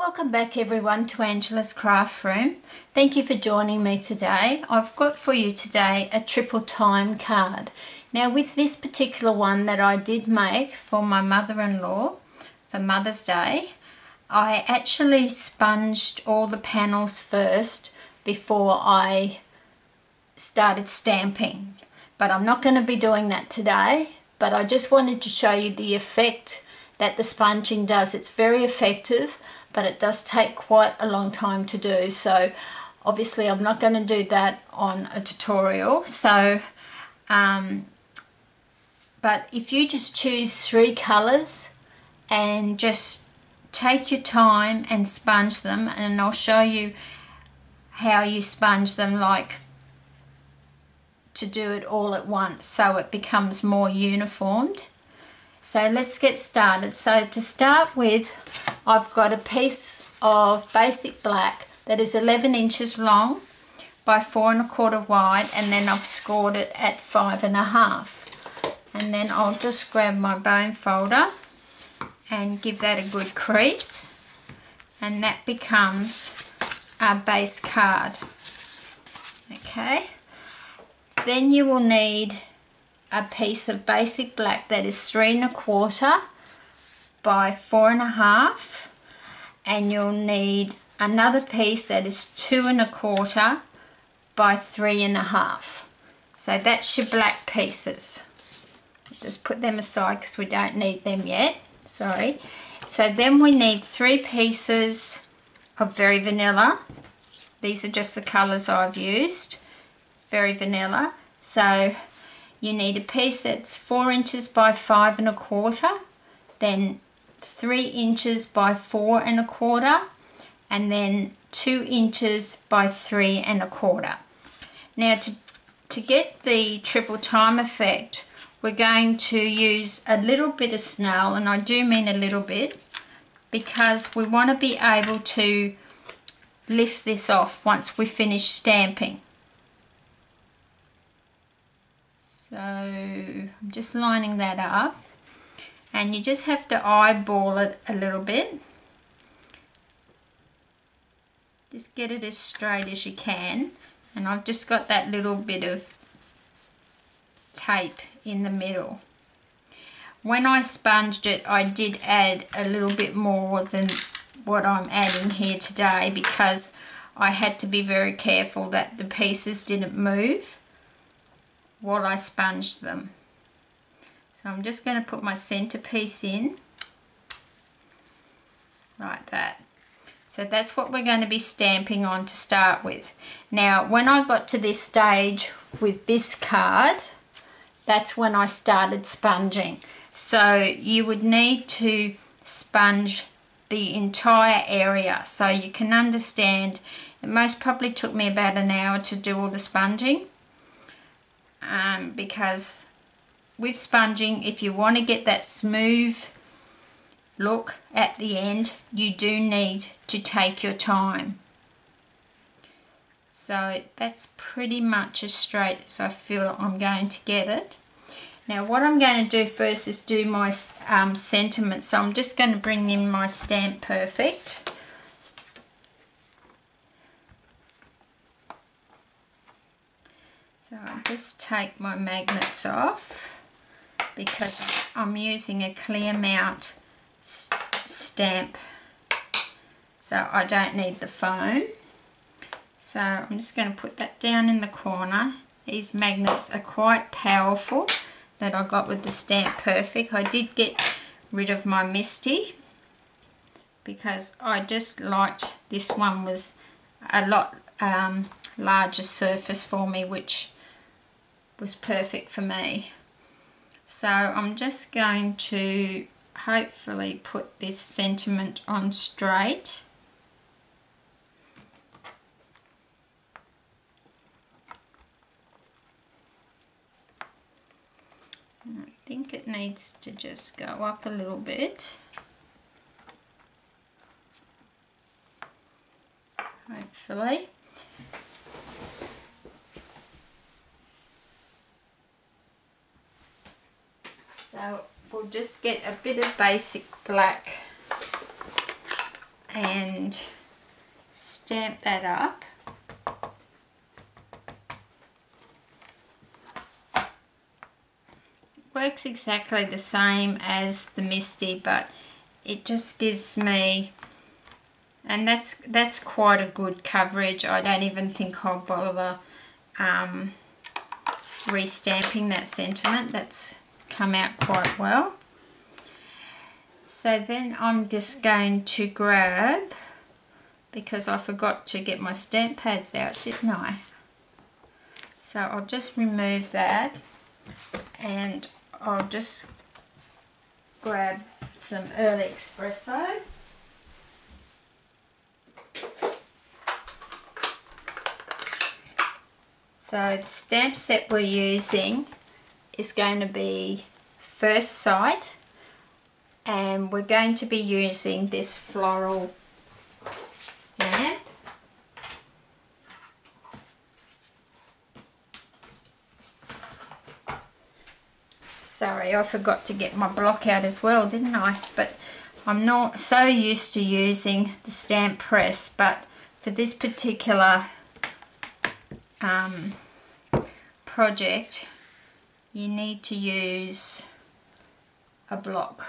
Welcome back everyone to Angela's Craft Room. Thank you for joining me today. I've got for you today a triple time card. Now with this particular one that I did make for my mother-in-law for Mother's Day, I actually sponged all the panels first before I started stamping. But I'm not going to be doing that today, but I just wanted to show you the effect that the sponging does. It's very effective, but it does take quite a long time to do. So obviously I'm not going to do that on a tutorial. So, but if you just choose 3 colours and just take your time and sponge them, and I'll show you how you sponge them, like to do it all at once so it becomes more uniformed. So let's get started. So to start with, I've got a piece of basic black that is 11 inches long by 4 1/4 wide, and then I've scored it at 5 1/2. And then I'll just grab my bone folder and give that a good crease, and that becomes our base card. Okay, then you will need a piece of basic black that is 3 1/4 by 4 1/2, and you'll need another piece that is 2 1/4 by 3 1/2. So that's your black pieces. Just put them aside because we don't need them yet. Sorry. So then we need 3 pieces of very vanilla. These are just the colours I've used. Very vanilla. So you need a piece that's 4 inches by 5 1/4, then 3 inches by 4 1/4, and then 2 inches by 3 1/4. Now to get the triple time effect, we're going to use a little bit of snail, and I do mean a little bit, because we want to be able to lift this off once we finish stamping. So I'm just lining that up, and you just have to eyeball it a little bit. Just get it as straight as you can, and I've just got that little bit of tape in the middle. When I sponged it, I did add a little bit more than what I'm adding here today, because I had to be very careful that the pieces didn't move while I sponged them. So I'm just going to put my centerpiece in like that. So that's what we're going to be stamping on to start with. Now when I got to this stage with this card, that's when I started sponging. So you would need to sponge the entire area, so you can understand it most probably took me about an hour to do all the sponging. Because with sponging, if you want to get that smooth look at the end, you do need to take your time. So that's pretty much as straight as I feel I'm going to get it. Now what I'm going to do first is do my sentiments. So I'm just going to bring in my Stamp Perfect. So I'll just take my magnets off because I'm using a clear mount stamp, so I don't need the foam. So I'm just going to put that down in the corner. These magnets are quite powerful that I got with the Stamp Perfect. I did get rid of my Misty because I just liked this one was a lot larger surface for me, which was perfect for me. So I'm just going to hopefully put this sentiment on straight. And I think it needs to just go up a little bit. Hopefully. So we'll just get a bit of basic black and stamp that up. Works exactly the same as the Misty, but it just gives me, and that's quite a good coverage. I don't even think I'll bother restamping that sentiment. That's come out quite well. So then I'm just going to grab, because I forgot to get my stamp pads out, didn't I? So I'll just remove that, and I'll just grab some early espresso. So the stamp set we're using is going to be First Sight, and we're going to be using this floral stamp. Sorry, I forgot to get my block out as well, didn't I? But I'm not so used to using the stamp press, but for this particular project, you need to use a block.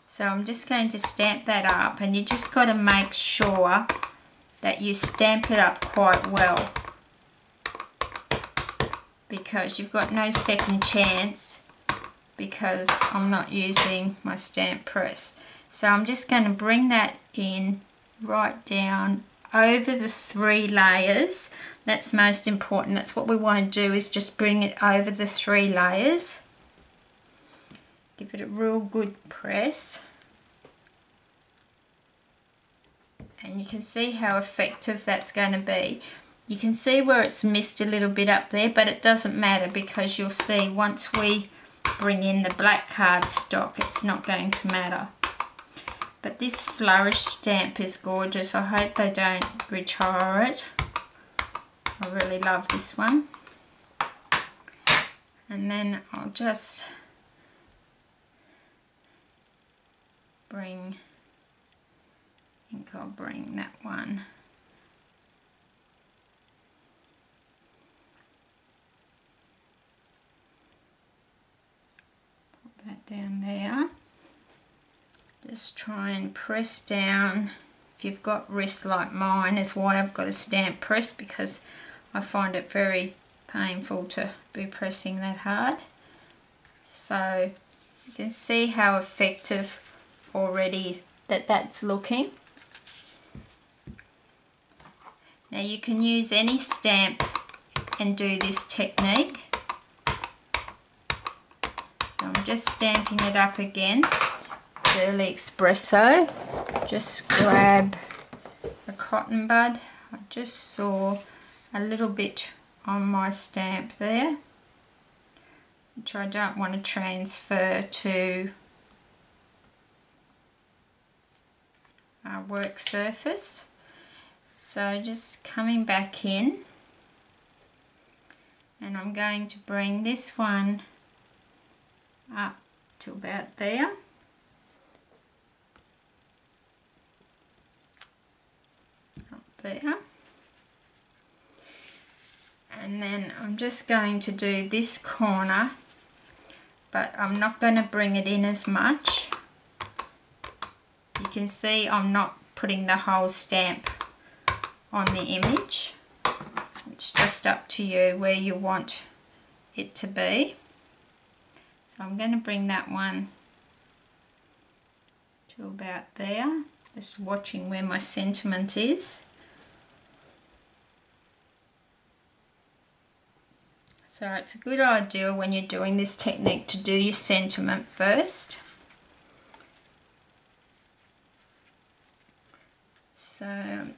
So I'm just going to stamp that up, and you just got to make sure that you stamp it up quite well, because you've got no second chance, because I'm not using my stamp press. So I'm just going to bring that in right down over the 3 layers. That's most important. That's what we want to do, is just bring it over the 3 layers. Give it a real good press. And you can see how effective that's going to be. You can see where it's missed a little bit up there, but it doesn't matter, because you'll see once we bring in the black cardstock, it's not going to matter. But this flourish stamp is gorgeous. I hope they don't retire it. I really love this one. And then I'll just bring, I think I'll bring that one down there. Just try and press down. If you've got wrists like mine, is why I've got a stamp press, because I find it very painful to be pressing that hard. So you can see how effective already that's looking. Now you can use any stamp and do this technique. So I'm just stamping it up again. Early espresso. Just grab a cotton bud. I just saw a little bit on my stamp there, which I don't want to transfer to our work surface. So just coming back in, and I'm going to bring this one up to about there. Up there. And then I'm just going to do this corner, but I'm not going to bring it in as much. You can see I'm not putting the whole stamp on the image. It's just up to you where you want it to be. So I'm going to bring that one to about there, just watching where my sentiment is. So it's a good idea when you're doing this technique to do your sentiment first. So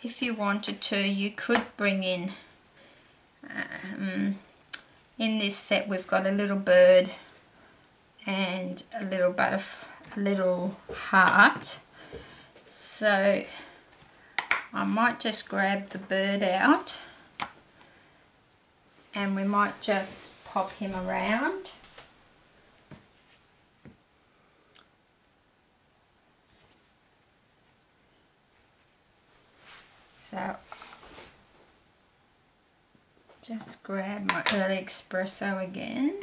if you wanted to, you could bring in this set we've got a little bird and a little butterfly, a little heart. So I might just grab the bird out, and we might just pop him around. So just grab my early espresso again.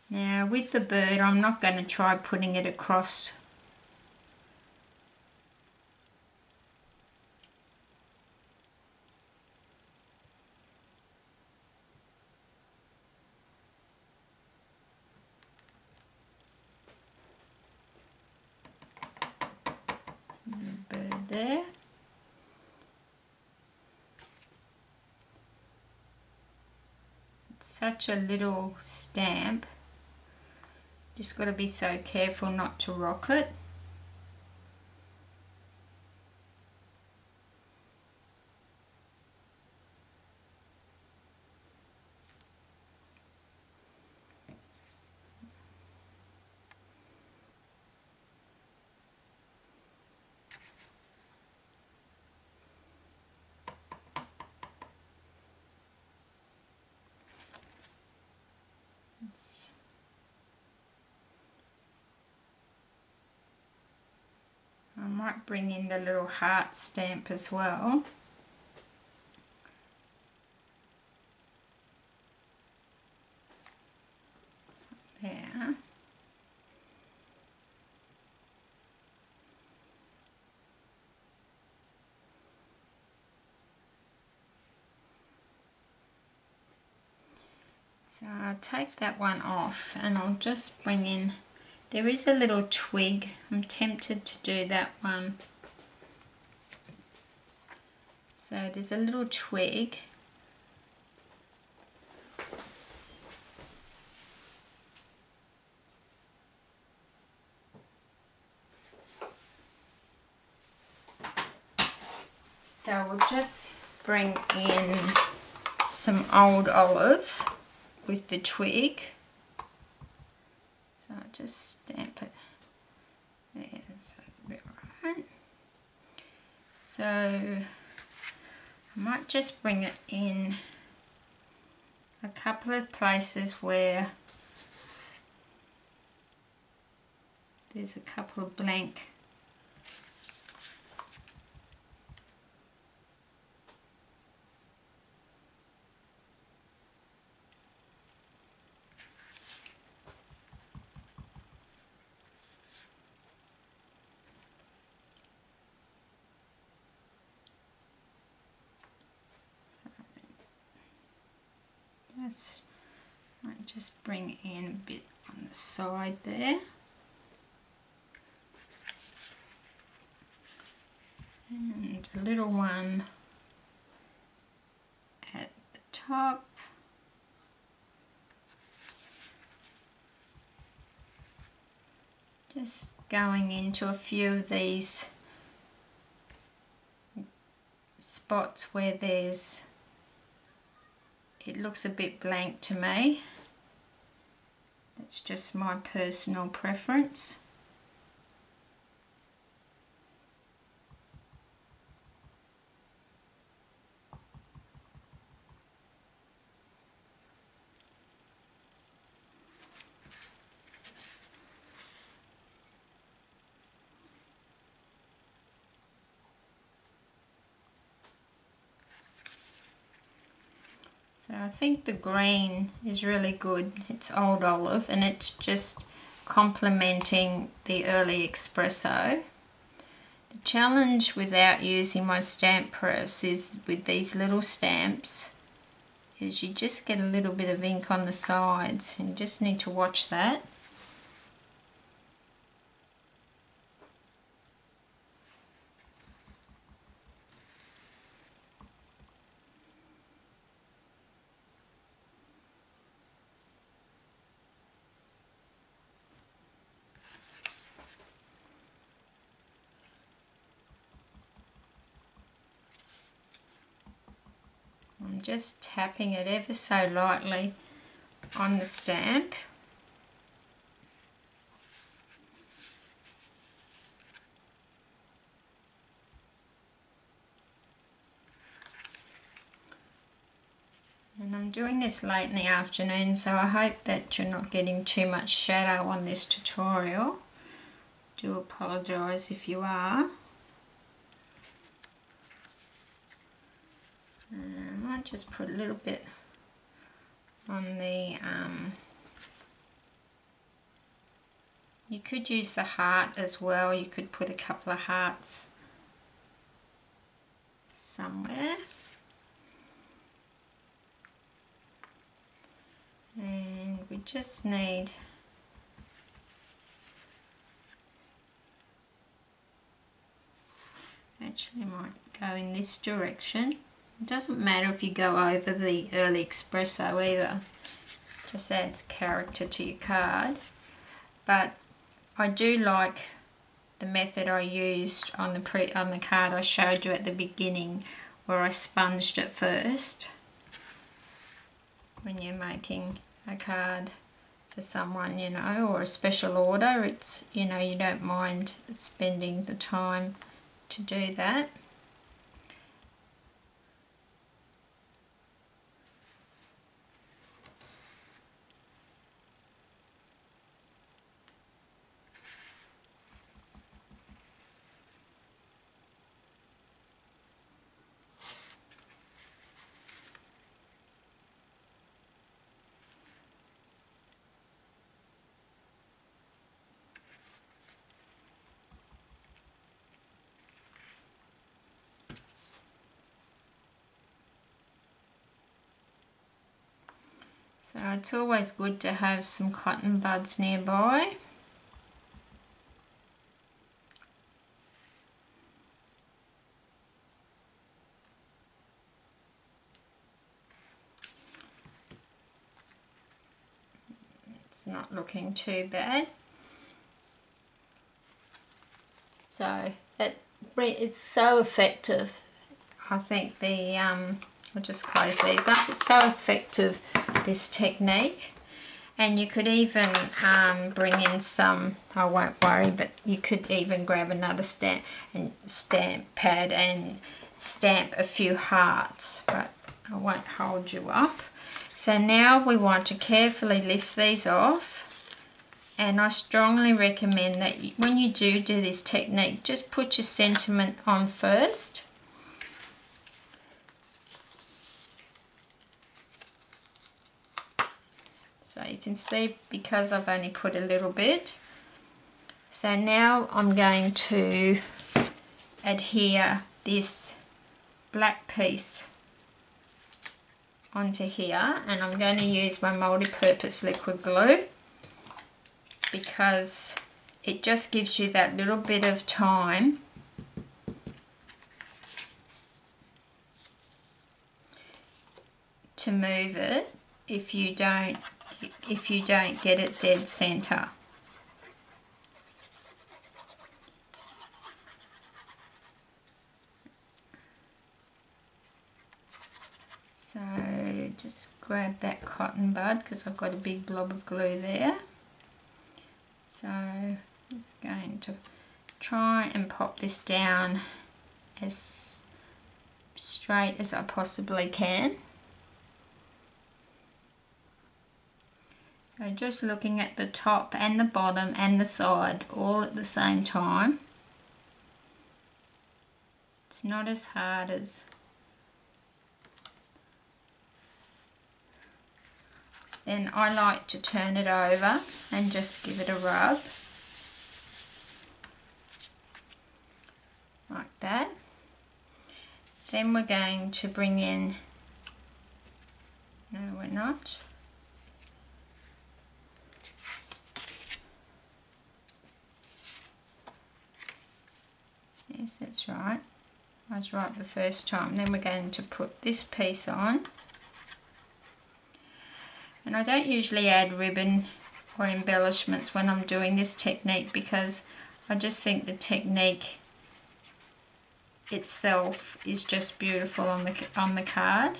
Now with the bird, I'm not going to try putting it across the bird there. It's such a little stamp. Just got to be so careful not to rock it. I might bring in the little heart stamp as well. There. So I'll take that one off and I'll just bring in, there is a little twig, I'm tempted to do that one. So there's a little twig. So we'll just bring in some old olive with the twig. So I'll just stamp it there, so it'll be alright. So I might just bring it in a couple of places where there's a couple of blank might just bring in a bit on the side there. And a little one at the top. Just going into a few of these spots where there's, it looks a bit blank to me. That's just my personal preference. So I think the green is really good. It's old olive and it's just complementing the early espresso. The challenge without using my stamp press is with these little stamps is you just get a little bit of ink on the sides and you just need to watch that. I'm just tapping it ever so lightly on the stamp. And I'm I'm doing this late in the afternoon, so I hope that you're not getting too much shadow on this tutorial. Do apologise if you are. I might just put a little bit on the, you could use the heart as well. You could put a couple of hearts somewhere. And we just need actually might go in this direction. It doesn't matter if you go over the early espresso either, just adds character to your card. But I do like the method I used on the card I showed you at the beginning, where I sponged it first. When you're making a card for someone, you know, or a special order, it's, you know, you don't mind spending the time to do that. So it's always good to have some cotton buds nearby. It's not looking too bad. So it's so effective. I think the I'll just close these up. It's so effective, this technique. And you could even bring in some, I won't worry, but you could even grab another stamp pad and stamp a few hearts, but I won't hold you up. So now we want to carefully lift these off. And I strongly recommend that when you do this technique, just put your sentiment on first. So you can see, because I've only put a little bit. So now I'm going to adhere this black piece onto here, and I'm going to use my multi-purpose liquid glue, because it just gives you that little bit of time to move it if you don't get it dead center. So just grab that cotton bud, because I've got a big blob of glue there. So I'm just going to try and pop this down as straight as I possibly can. So just looking at the top and the bottom and the sides all at the same time. It's not as hard as then I like to turn it over and just give it a rub like that. Then we're going to bring in, no we're not, yes that's right, I was right the first time. Then we're going to put this piece on. And I don't usually add ribbon or embellishments when I'm doing this technique, because I just think the technique itself is just beautiful on the card.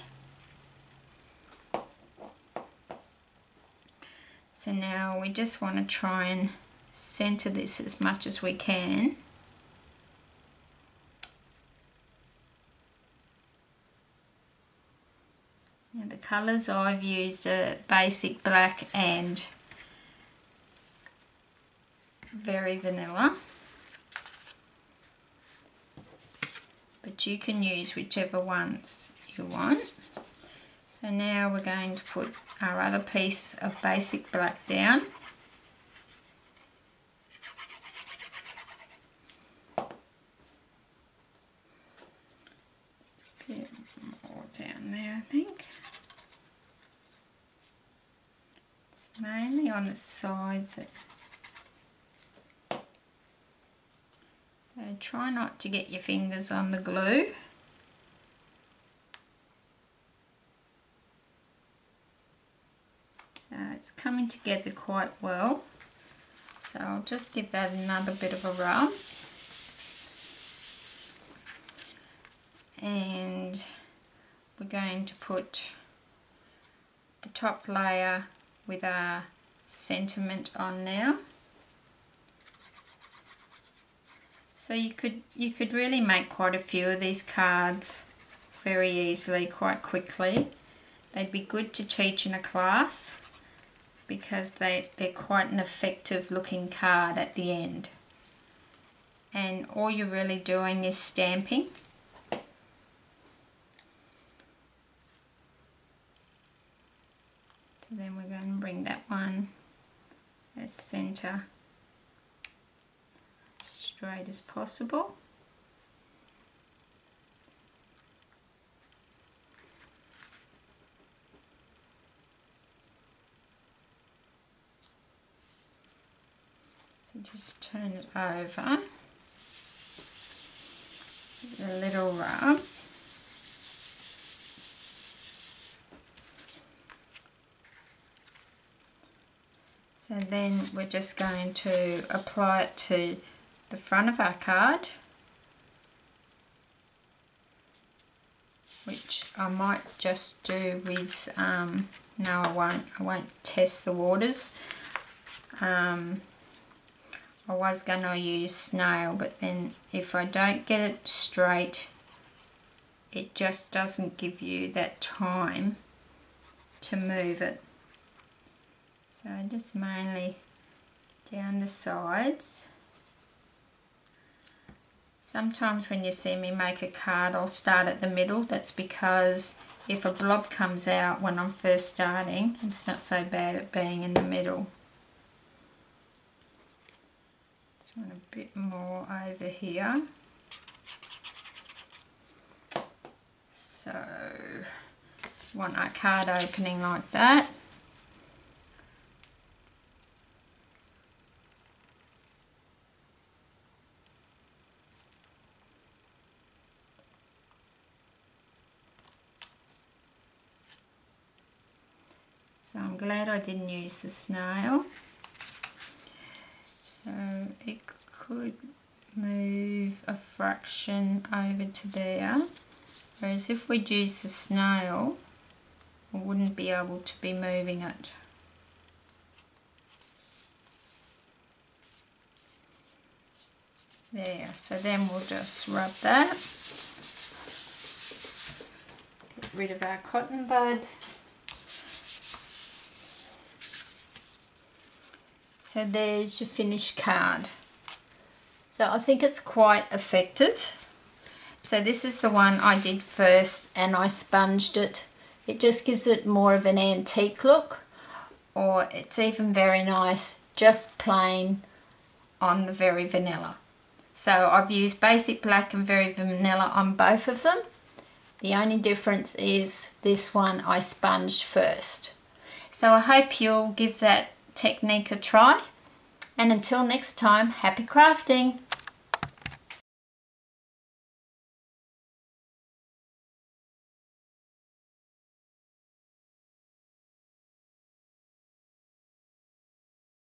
So now we just want to try and center this as much as we can. Now the colours I've used are basic black and very vanilla, but you can use whichever ones you want. So now we're going to put our other piece of basic black down. Just a bit more down there, I think. It's mainly on the sides. So try not to get your fingers on the glue. So it's coming together quite well. So I'll just give that another bit of a rub. And we're going to put the top layer with our sentiment on now. So you could really make quite a few of these cards very easily, quite quickly. They'd be good to teach in a class because they're quite an effective looking card at the end. And all you're really doing is stamping. So then we're going to bring that one as centre straight as possible. So just turn it over with a little rub. So then we're just going to apply it to the front of our card, which I might just do with, no I won't test the waters. I was going to use snail, but then if I don't get it straight, it just doesn't give you that time to move it. So just mainly down the sides. Sometimes when you see me make a card, I'll start at the middle. That's because if a blob comes out when I'm first starting, it's not so bad at being in the middle. Just want a bit more over here. So, want our card opening like that. So I'm glad I didn't use the snail. So it could move a fraction over to there. Whereas if we'd use the snail, I wouldn't be able to be moving it. There, so then we'll just rub that. Get rid of our cotton bud. So there's your finished card. So I think it's quite effective. So this is the one I did first and I sponged it. It just gives it more of an antique look, or it's even very nice just plain on the very vanilla. So I've used basic black and very vanilla on both of them. The only difference is this one I sponged first. So I hope you'll give that technique a try, and until next time, happy crafting!